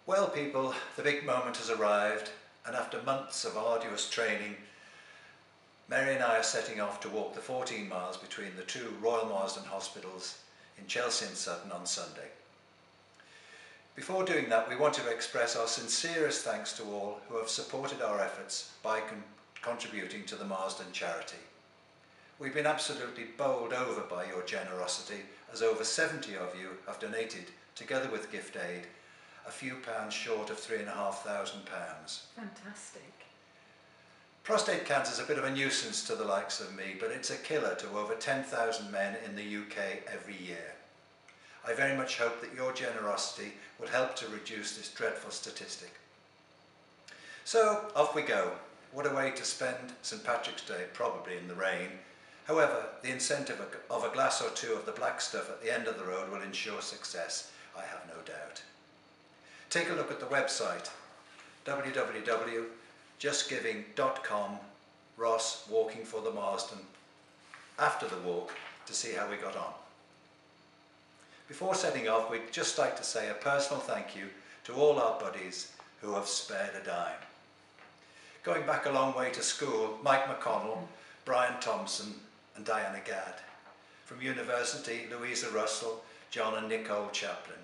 Well people, the big moment has arrived, and after months of arduous training, Mary and I are setting off to walk the 14 miles between the two Royal Marsden hospitals in Chelsea and Sutton on Sunday. Before doing that, we want to express our sincerest thanks to all who have supported our efforts by contributing to the Marsden charity. We've been absolutely bowled over by your generosity, as over 70 of you have donated, together with gift aid, a few pounds short of £3,500. Fantastic. Prostate cancer is a bit of a nuisance to the likes of me, but it's a killer to over 10,000 men in the UK every year. I very much hope that your generosity will help to reduce this dreadful statistic. So, off we go. What a way to spend St Patrick's Day, probably in the rain. However, the incentive of a glass or two of the black stuff at the end of the road will ensure success, I have no doubt. Take a look at the website, www.justgiving.com, Ross Walking for the Marsden, after the walk, to see how we got on. Before setting off, we'd just like to say a personal thank you to all our buddies who have spared a dime. Going back a long way to school, Mike McConnell, Brian Thompson and Diana Gadd. From university, Louisa Russell, John and Nicole Chaplin.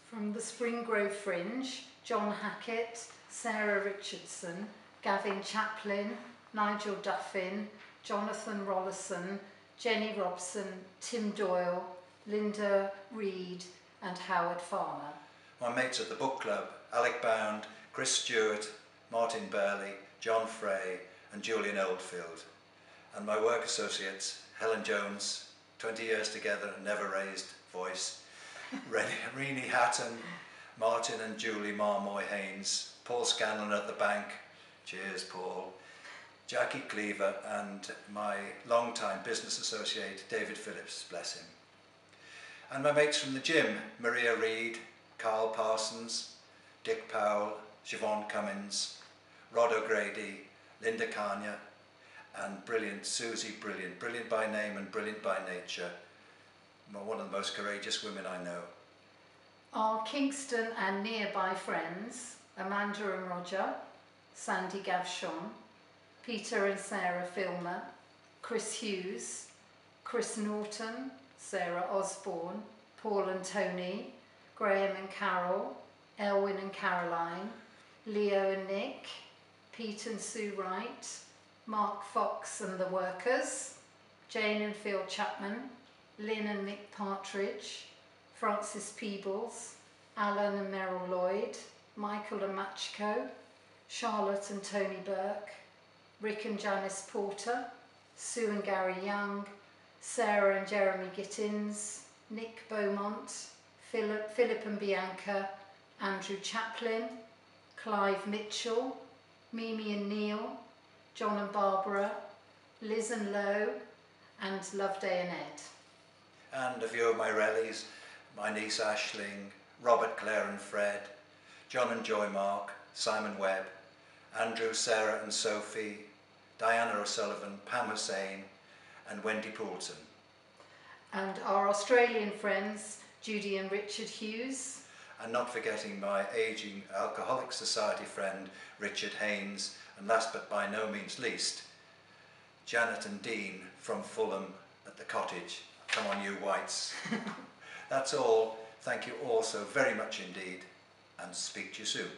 From the Spring Grove Fringe, John Hackett, Sarah Richardson, Gavin Chaplin, Nigel Duffin, Jonathan Rollison, Jenny Robson, Tim Doyle, Linda Reed and Howard Farmer. My mates at the book club, Alec Bound, Chris Stewart, Martin Burley, John Frey and Julian Oldfield. And my work associates, Helen Jones, 20 years together and never raised voice, Rennie Hatton, Martin and Julie Marmoy Haynes, Paul Scanlon at the bank, cheers Paul, Jackie Cleaver and my long-time business associate David Phillips, bless him. And my mates from the gym, Maria Reid, Carl Parsons, Dick Powell, Siobhan Cummins, Rod O'Grady, Linda Kanya and brilliant Susie Brilliant, brilliant by name and brilliant by nature, one of the most courageous women I know. Our Kingston and nearby friends, Amanda and Roger, Sandy Gavshon, Peter and Sarah Filmer, Chris Hughes, Chris Norton, Sarah Osborne, Paul and Tony, Graham and Carol, Elwyn and Caroline, Leo and Nick, Pete and Sue Wright, Mark Fox and the Workers, Jane and Phil Chapman, Lynn and Nick Partridge, Francis Peebles, Alan and Merrill Lloyd, Michael and Machko, Charlotte and Tony Burke, Rick and Janice Porter, Sue and Gary Young, Sarah and Jeremy Gittins, Nick Beaumont, Philip and Bianca, Andrew Chaplin, Clive Mitchell, Mimi and Neil, John and Barbara, Liz and Lo, and Loveday and Ed. And a few of my rallies, my niece Aisling, Robert, Claire and Fred, John and Joy Mark, Simon Webb, Andrew, Sarah and Sophie, Diana O'Sullivan, Pam Hussain and Wendy Poulton. And our Australian friends, Judy and Richard Hughes. And not forgetting my ageing Alcoholic Society friend, Richard Haynes, and last but by no means least, Janet and Dean from Fulham at the cottage. Come on you whites. That's all. Thank you all so very much indeed, and speak to you soon.